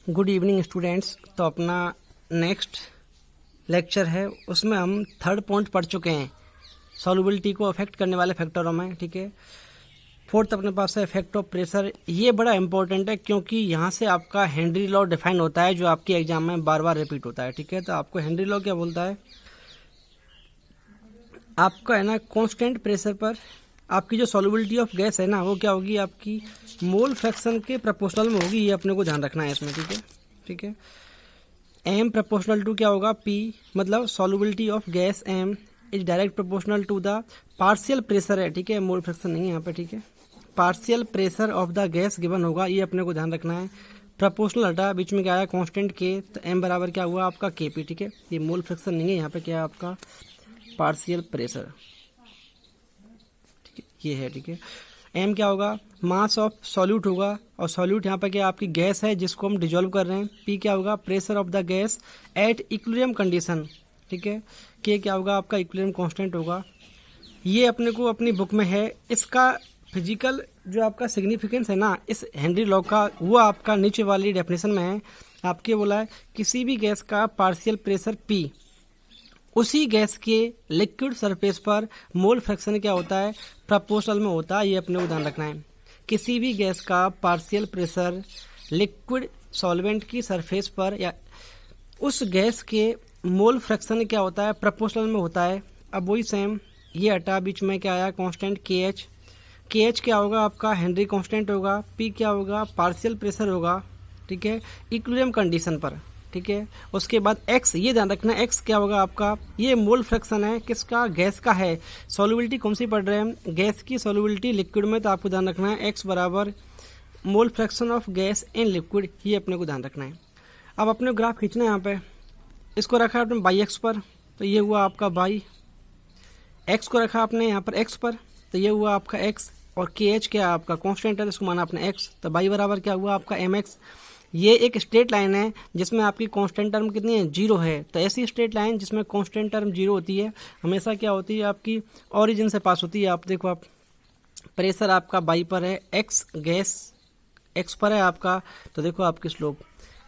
Good evening students. तो अपना next lecture है, उसमें हम थर्ड पॉइंट पढ़ चुके हैं सॉल्युबिलिटी को अफेक्ट करने वाले फैक्टरों में। ठीक है, फोर्थ अपने पास है इफेक्ट ऑफ प्रेशर। ये बड़ा इंपॉर्टेंट है क्योंकि यहाँ से आपका हेनरी लॉ डिफाइन होता है जो आपके एग्जाम में बार बार रिपीट होता है। ठीक है, तो आपको हेनरी लॉ क्या बोलता है, आपका है ना कांस्टेंट प्रेशर पर आपकी जो सॉल्युबिलिटी ऑफ गैस है ना वो क्या होगी, आपकी मोल फ्रैक्शन के प्रोपोर्शनल में होगी। ये अपने को ध्यान रखना है इसमें। ठीक है, ठीक है। एम प्रोपोर्शनल टू क्या होगा, पी, मतलब solubility of gas m is direct proportional to the partial pressure है। ठीक है, मोल फ्रैक्शन नहीं है यहाँ पे। ठीक है, partial pressure of the gas given होगा, ये अपने को ध्यान रखना है। प्रोपोर्शनल हटा, बीच में क्या आया कांस्टेंट के, तो एम बराबर क्या हुआ आपका के पी। ठीक है, ये मोल फ्रैक्शन नहीं है यहाँ पे, क्या है आपका पार्शियल प्रेशर। ठीक है, ये है। ठीक है, एम क्या होगा, मास ऑफ सॉल्यूट होगा, और सॉल्यूट यहाँ पे क्या आपकी गैस है जिसको हम डिजोल्व कर रहे हैं। पी क्या होगा, pressure of the gas at equilibrium condition. ठीक है, के क्या होगा आपका इक्विलिब्रियम कांस्टेंट होगा। ये अपने को अपनी बुक में है। इसका फिजिकल जो आपका सिग्निफिकेंस है ना इस हेनरी लॉ का, वो आपका नीचे वाली डेफिनेशन में है। आपके बोला है किसी भी गैस का पार्शियल प्रेशर पी, उसी गैस के लिक्विड सरफेस पर मोल फ्रैक्शन क्या होता है, प्रोपोर्शनल में होता है। ये अपने को ध्यान रखना है। किसी भी गैस का पार्शियल प्रेशर लिक्विड सॉल्वेंट की सरफेस पर या उस गैस के मोल फ्रैक्शन क्या होता है, प्रोपोर्शनल में होता है। अब वही सेम, ये हटा, बीच में क्या आया कांस्टेंट के एच। के एच क्या होगा आपका हेनरी कांस्टेंट होगा। पी क्या होगा, पार्शियल प्रेशर होगा। ठीक है, इक्विलिब्रियम कंडीशन पर। ठीक है, उसके बाद एक्स, ये ध्यान रखना, एक्स क्या होगा आपका, ये मोल फ्रैक्शन है किसका, गैस का है। सॉल्युबिलिटी कौन सी पढ़ रहे हैं, गैस की सॉल्युबिलिटी लिक्विड में, तो आपको ध्यान रखना है एक्स बराबर mole fraction of gas in liquid, ये अपने को ध्यान रखना है। अब अपने ग्राफ खींचना है यहाँ पे, इसको रखा आपने बाई एक्स पर, तो ये हुआ आपका बाई एक्स को रखा आपने यहाँ पर एक्स पर, तो ये हुआ आपका एक्स, और के एच क्या आपका कांस्टेंट है, इसको माना आपने एक्स, तो बाई बराबर क्या हुआ आपका एम एक्स। ये एक स्ट्रेट लाइन है जिसमें आपकी कांस्टेंट टर्म कितनी है, जीरो है। तो ऐसी स्ट्रेट लाइन जिसमें कांस्टेंट टर्म जीरो होती है हमेशा क्या होती है, आपकी ओरिजिन से पास होती है। आप देखो, आप प्रेशर आपका बाई पर है, एक्स गैस एक्स पर है आपका, तो देखो आपकी स्लोप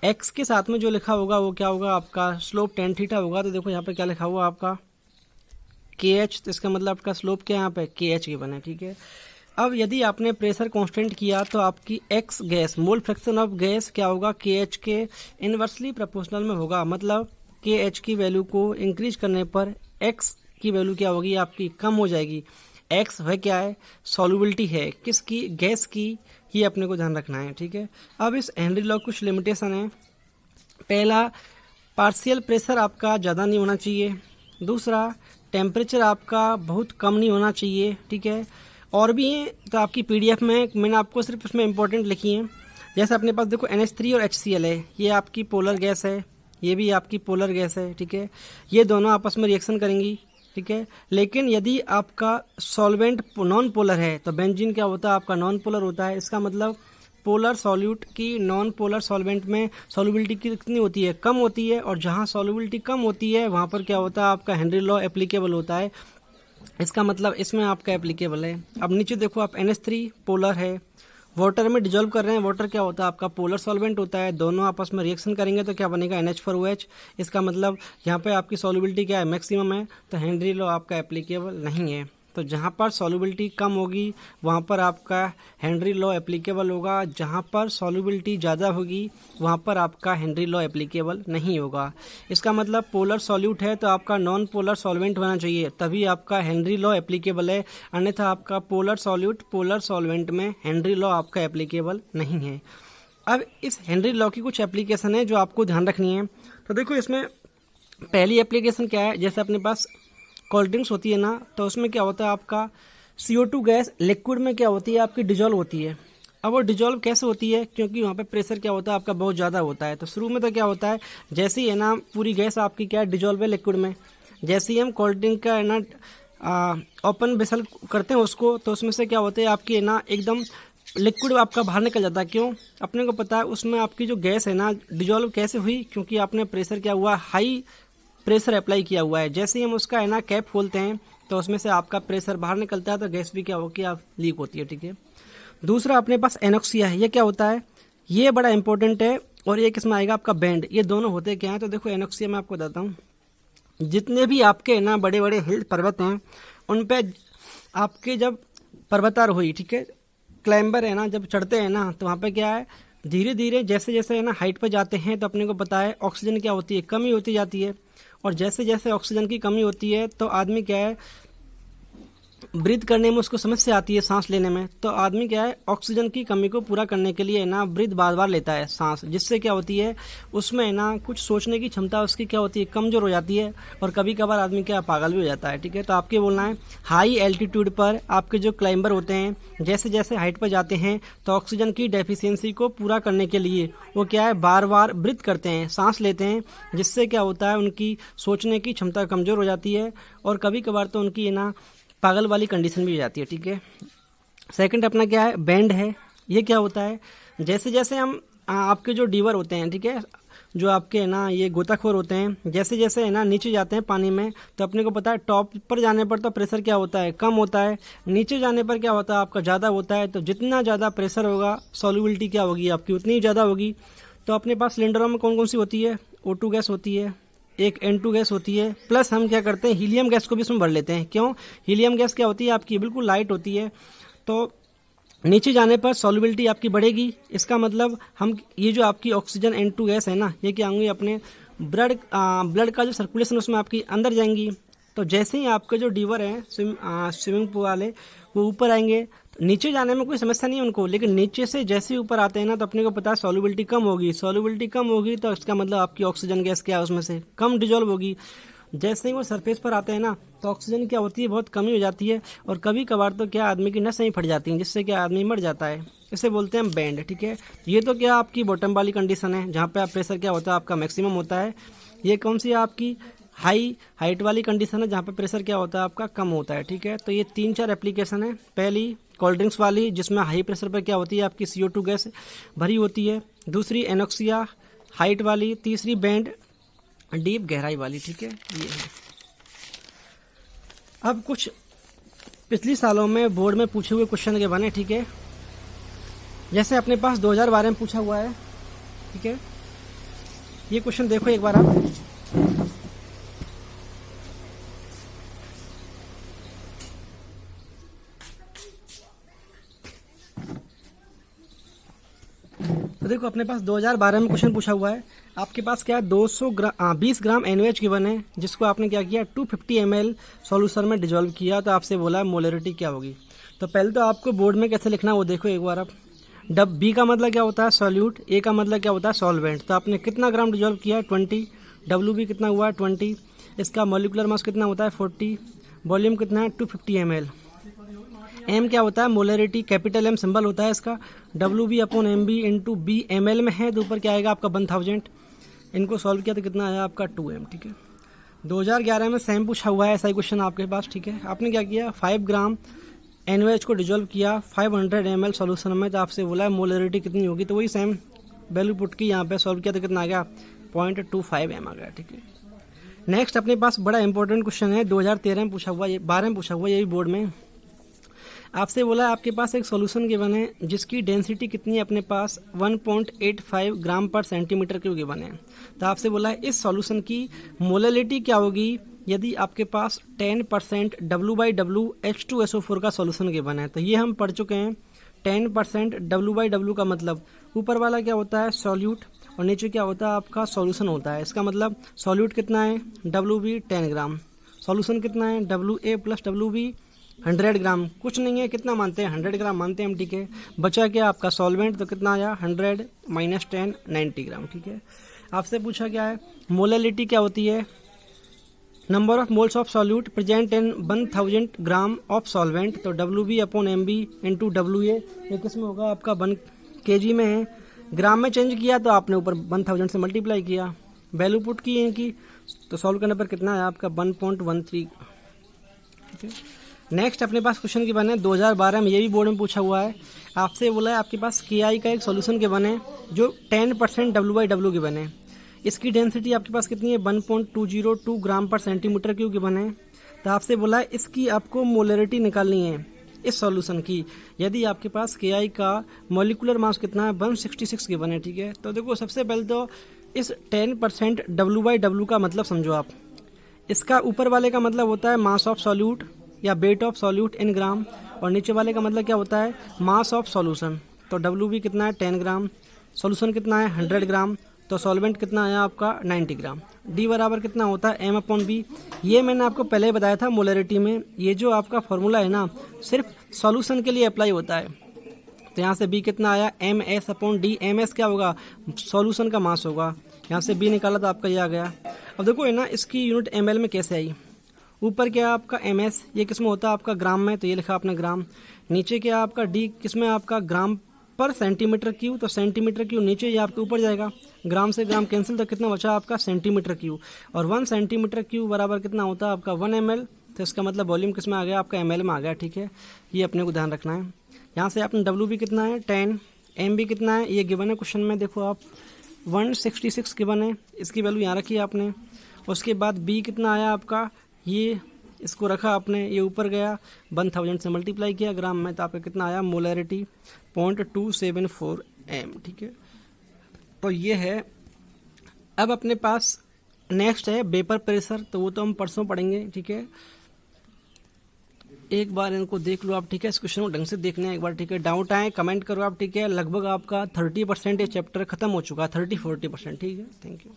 एक्स के साथ में जो लिखा होगा वो क्या होगा आपका स्लोप टेन थीटा होगा। तो देखो यहाँ पे क्या लिखा हुआ आपका के एच, तो इसका मतलब आपका स्लोप क्या है यहाँ पे के एच गिवन है। ठीक है, अब यदि आपने प्रेशर कांस्टेंट किया तो आपकी x gas mole fraction of gas क्या होगा, के एच के इनवर्सली प्रोपोर्शनल में होगा। मतलब के एच की वैल्यू को इंक्रीज करने पर एक्स की वैल्यू क्या होगी आपकी, कम हो जाएगी। एक्स वह क्या है, सॉल्युबिलिटी है किसकी, गैस की, ये अपने को ध्यान रखना है। ठीक है, अब इस हेनरी लॉ कुछ लिमिटेशन है। पहला, पार्शियल प्रेशर आपका ज़्यादा नहीं होना चाहिए। दूसरा, टेम्परेचर आपका बहुत कम नहीं होना चाहिए। ठीक है, और भी हैं तो आपकी पीडीएफ में मैंने आपको सिर्फ उसमें इंपॉर्टेंट लिखी हैं। जैसे अपने पास देखो NH3 और HCl है, ये आपकी पोलर गैस है, ये भी आपकी पोलर गैस है। ठीक है, ये दोनों आपस में रिएक्शन करेंगी। ठीक है, लेकिन यदि आपका सॉल्वेंट नॉन पोलर है तो बेंजीन क्या होता है आपका नॉन पोलर होता है। इसका मतलब पोलर सॉल्यूट की नॉन पोलर सॉल्वेंट में सॉल्युबिलिटी कितनी होती है, कम होती है, और जहाँ सॉल्युबिलिटी कम होती है वहाँ पर क्या होता है आपका हेनरी लॉ एप्लीकेबल होता है। इसका मतलब इसमें आपका एप्लीकेबल है। अब नीचे देखो आप NH3 पोलर है, वाटर में डिजोल्व कर रहे हैं। वाटर क्या होता है आपका पोलर सॉल्वेंट होता है, दोनों आपस में रिएक्शन करेंगे तो क्या बनेगा NH4OH। इसका मतलब यहाँ पे आपकी सॉल्युबिलिटी क्या है, मैक्सिमम है, तो हेनरी लॉ आपका एप्लीकेबल नहीं है। तो जहाँ पर सॉल्युबिलिटी कम होगी वहाँ पर आपका हेनरी लॉ एप्लीकेबल होगा, जहाँ पर सॉल्युबिलिटी ज़्यादा होगी वहाँ पर आपका हेनरी लॉ एप्लीकेबल नहीं होगा। इसका मतलब पोलर सॉल्यूट है तो आपका नॉन पोलर सॉल्वेंट होना चाहिए, तभी आपका हेनरी लॉ एप्लीकेबल है। अन्यथा आपका पोलर सॉल्यूट पोलर सॉल्वेंट में हेनरी लॉ आपका एप्लीकेबल नहीं है। अब इस हेनरी लॉ की कुछ एप्लीकेशन है जो आपको ध्यान रखनी है। तो देखो इसमें पहली एप्लीकेशन क्या है, जैसे अपने पास कोल्ड ड्रिंक्स होती है ना, तो उसमें क्या होता है आपका CO2 गैस लिक्विड में क्या होती है आपकी डिजोल्व होती है। अब वो डिजोल्व कैसे होती है, क्योंकि वहाँ पे प्रेशर क्या होता है आपका बहुत ज़्यादा होता है। तो शुरू में तो क्या होता है, जैसे ही है ना पूरी गैस आपकी क्या डिजोल्व है लिक्विड में, जैसे ही हम कोल्ड ड्रिंक का है ना ओपन वेसल करते हैं उसको, तो उसमें से क्या होता है आपकी है ना एकदम लिक्विड आपका बाहर निकल जाता है। क्यों, अपने को पता है उसमें आपकी जो गैस है ना डिजोल्व कैसे हुई, क्योंकि आपने प्रेशर क्या हुआ, हाई प्रेशर अप्लाई किया हुआ है। जैसे ही हम उसका है ना कैप खोलते हैं तो उसमें से आपका प्रेशर बाहर निकलता है, तो गैस भी क्या होगी आप लीक होती है। ठीक है, दूसरा अपने पास एनोक्सिया है। ये क्या होता है, ये बड़ा इंपॉर्टेंट है। और एक इसमें आएगा आपका बैंड। ये दोनों होते क्या हैं, तो देखो एनोक्सिया मैं आपको बताता हूँ। जितने भी आपके ना बड़े बड़े हिल पर्वत हैं, उन पे आपके जब पर्वतारोही, ठीक है, क्लाइंबर है ना, जब चढ़ते हैं ना, तो वहाँ पे क्या है, धीरे धीरे जैसे जैसे है ना हाइट पर जाते हैं, तो अपने को पता है ऑक्सीजन क्या होती है, कमी होती जाती है। और जैसे जैसे ऑक्सीजन की कमी होती है तो आदमी क्या है, ब्रीथ करने में उसको समस्या आती है, सांस लेने में। तो आदमी क्या है, ऑक्सीजन की कमी को पूरा करने के लिए ना ब्रीथ बार बार लेता है सांस, जिससे क्या होती है, उसमें ना कुछ सोचने की क्षमता उसकी क्या होती है, कमजोर हो जाती है। और कभी कभार आदमी क्या पागल भी हो जाता है, ठीक है। तो आपके बोलना है हाई एल्टीट्यूड पर आपके जो क्लाइंबर होते हैं, जैसे जैसे हाइट पर जाते हैं, तो ऑक्सीजन की डेफिशिएंसी को पूरा करने के लिए वो क्या है, बार बार ब्रीथ करते हैं, सांस लेते हैं, जिससे क्या होता है, उनकी सोचने की क्षमता कमजोर हो जाती है। और कभी कभार तो उनकी ना पागल वाली कंडीशन भी हो जाती है, ठीक है। सेकंड अपना क्या है, बैंड है। ये क्या होता है, जैसे जैसे हम आपके जो डीवर होते हैं, ठीक है, जो आपके ना ये गोताखोर होते हैं, जैसे जैसे है ना नीचे जाते हैं पानी में, तो अपने को पता है टॉप पर जाने पर तो प्रेशर क्या होता है, कम होता है, नीचे जाने पर क्या होता है, आपका ज़्यादा होता है। तो जितना ज़्यादा प्रेशर होगा, सॉल्युबिलिटी क्या होगी आपकी, उतनी ज़्यादा होगी। तो अपने पास सिलेंडरों में कौन कौन सी होती है, O2 गैस होती है, एक N2 गैस होती है, प्लस हम क्या करते हैं, हीलियम गैस को भी इसमें भर लेते हैं। क्यों, हीलियम गैस क्या होती है आपकी, बिल्कुल लाइट होती है। तो नीचे जाने पर सॉल्युबिलिटी आपकी बढ़ेगी। इसका मतलब हम ये जो आपकी ऑक्सीजन N2 गैस है ना, ये क्या होंगी, अपने ब्लड का जो सर्कुलेशन उसमें आपकी अंदर जाएंगी। तो जैसे ही आपके जो डीवर हैं स्विमिंग पूल वाले, वो ऊपर आएंगे, नीचे जाने में कोई समस्या नहीं है उनको, लेकिन नीचे से जैसे ही ऊपर आते हैं ना, तो अपने को पता है सॉल्युबिलिटी कम होगी। सॉल्युबिलिटी कम होगी तो इसका मतलब आपकी ऑक्सीजन गैस क्या है, उसमें से कम डिजोल्व होगी। जैसे ही वो सरफेस पर आते हैं ना, तो ऑक्सीजन क्या होती है, बहुत कमी हो जाती है। और कभी कभार तो क्या आदमी की नसें ही फट जाती हैं, जिससे क्या आदमी मर जाता है। इसे बोलते हैं बैंड, ठीक है। ये तो क्या आपकी बॉटम वाली कंडीशन है, जहाँ पे आप प्रेशर क्या होता है, आपका मैक्सिमम होता है। ये कौन सी है आपकी हाइट वाली कंडीशन है, जहाँ पे प्रेशर क्या होता है, आपका कम होता है, ठीक है। तो ये 3-4 एप्लीकेशन है। पहली कोल्ड ड्रिंक्स वाली, जिसमें हाई प्रेशर पर क्या होती है, आपकी CO2 गैस भरी होती है। दूसरी एनोक्सिया हाइट वाली। तीसरी बैंड डीप गहराई वाली, ठीक है। ये है। अब कुछ पिछले सालों में बोर्ड में पूछे हुए क्वेश्चन के बने, ठीक है। जैसे अपने पास 2012 में पूछा हुआ है, ठीक है। ये क्वेश्चन देखो एक बार आप। तो देखो अपने पास 2012 में क्वेश्चन पूछा हुआ है। आपके पास क्या है, 20 ग्राम NaOH गिवन है, जिसको आपने क्या किया, 250 ml सॉल्यूशन में डिजोल्व किया। तो आपसे बोला है मोलरिटी क्या होगी। तो पहले तो आपको बोर्ड में कैसे लिखना है वो देखो एक बार आप। B का मतलब क्या होता है, सॉल्यूट। A का मतलब क्या होता है, सॉल्वेंट। तो आपने कितना ग्राम डिजोल्व किया है, 20। WB कितना हुआ है, 20। इसका मॉलिक्यूलर मास कितना होता है, 40। वॉल्यूम कितना है, 250 ml। M क्या होता है, मोलरिटी, कैपिटल M सिंबल होता है इसका। WB/MB इंटू B ml में है, तो ऊपर क्या आएगा आपका 1000। इनको सॉल्व किया तो कितना आया आपका 2m, ठीक है। 2011 में सेम पूछा हुआ है ऐसा ही क्वेश्चन आपके पास, ठीक है। आपने क्या किया, 5 ग्राम NaOH को डिजोल्व किया 500 ml सॉल्यूशन में। तो आपसे बोला है मोलरिटी कितनी होगी, तो वही सेम वैल्यू पुट की यहाँ पे सॉल्व किया तो कितना आ गया, 0.25 m आ गया, ठीक है। नेक्स्ट अपने पास बड़ा इंपॉर्टेंट क्वेश्चन है, 2013 में पूछा हुआ, 12 में पूछा हुआ, ये भी बोर्ड में। आपसे बोला आपके पास एक सॉल्यूशन गिवन है, जिसकी डेंसिटी कितनी है अपने पास, 1.85 ग्राम पर सेंटीमीटर क्यूब गिवन है। तो आपसे बोला है इस सॉल्यूशन की मोलरिटी क्या होगी यदि आपके पास 10% W/W H2SO4 का सॉल्यूशन गिवन है। तो ये हम पढ़ चुके हैं। 10% W/W का मतलब ऊपर वाला क्या होता है, सॉल्यूट, और नीचे क्या होता है आपका सॉल्यूशन होता है। इसका मतलब सॉल्यूट कितना है, WB 10 ग्राम, सॉल्यूशन कितना है, WA + WB 100 ग्राम। कुछ नहीं है, कितना मानते हैं, 100 ग्राम मानते हैं हम, ठीक है। बचा क्या आपका सॉल्वेंट, तो कितना आया 100 - 10 90 ग्राम, ठीक है। आपसे पूछा क्या है, मोलरिटी क्या होती है, number of moles of solute present in 1000 gram of solvent. तो WB/MB इंटू WA, ये किस में होगा आपका 1 kg में है। ग्राम में चेंज किया तो आपने ऊपर 1000 से मल्टीप्लाई किया, वैल्यू पुट की है इनकी, तो सॉल्व करने पर कितना है आपका 1.13, ठीक है। नेक्स्ट अपने पास क्वेश्चन के बने 2012 में, ये भी बोर्ड में पूछा हुआ है। आपसे बोला है आपके पास KI का एक सॉल्यूशन के बने जो 10% W/W के बने। इसकी डेंसिटी आपके पास कितनी है, 1.202 ग्राम पर सेंटीमीटर क्यूब के बने। तो आपसे बोला है इसकी आपको मोलरिटी निकालनी है, इस सॉल्यूशन की। यदि आपके पास KI का मॉलिक्यूलर मास कितना है 166 गिवन है, ठीक है। तो देखो सबसे पहले तो इस 10% W/W का मतलब समझो आप। इसका ऊपर वाले का मतलब होता है मास ऑफ सॉल्यूट या वेट ऑफ सॉल्यूट इन ग्राम, और नीचे वाले का मतलब क्या होता है मास ऑफ सॉल्यूशन। तो W भी कितना है 10 ग्राम, सॉल्यूशन कितना है 100 ग्राम, तो सॉल्वेंट कितना है आपका 90 ग्राम। D बराबर कितना होता है M/B। ये मैंने आपको पहले बताया था मोलरिटी में। ये जो आपका फॉर्मूला है ना सिर्फ सॉल्यूशन के लिए अप्लाई होता है। तो यहाँ से B कितना आया MS/D। MS क्या होगा सॉल्यूशन का मास होगा। यहाँ से B निकाला तो आपका ये आ गया। अब देखो है ना इसकी यूनिट ml में कैसे आई। ऊपर क्या आपका MS, ये किस में होता है आपका ग्राम में, तो ये लिखा आपने ग्राम। नीचे क्या आपका D किस में आपका ग्राम पर सेंटीमीटर क्यूब, तो सेंटीमीटर क्यूब नीचे ये आपके ऊपर जाएगा। ग्राम से ग्राम कैंसिल, तो कितना बचा आपका सेंटीमीटर क्यूब। और 1 सेंटीमीटर क्यूब बराबर कितना होता है आपका 1 ml। तो इसका मतलब वॉल्यूम किस में आ गया आपका ml में आ गया, ठीक है। ये अपने को ध्यान रखना है। यहाँ से आपने W भी कितना है 10, M भी कितना है ये गिवन है क्वेश्चन में, देखो आप 166 गिवन है, इसकी वैल्यू यहाँ रखी है आपने। उसके बाद B कितना आया आपका, ये इसको रखा आपने, ये ऊपर गया 1000 से मल्टीप्लाई किया ग्राम में, तो आपका कितना आया मोलरिटी 0.274 M, ठीक है। तो ये है। अब अपने पास नेक्स्ट है वेपर प्रेशर, तो वो तो हम परसों पढ़ेंगे, ठीक है। एक बार इनको देख लो आप, ठीक है। इस क्वेश्चन को ढंग से देखना है एक बार, ठीक है। डाउट आए कमेंट करो आप, ठीक है। लगभग आपका 30% ये चैप्टर खत्म हो चुका है, 30-40%, ठीक है। Thank you.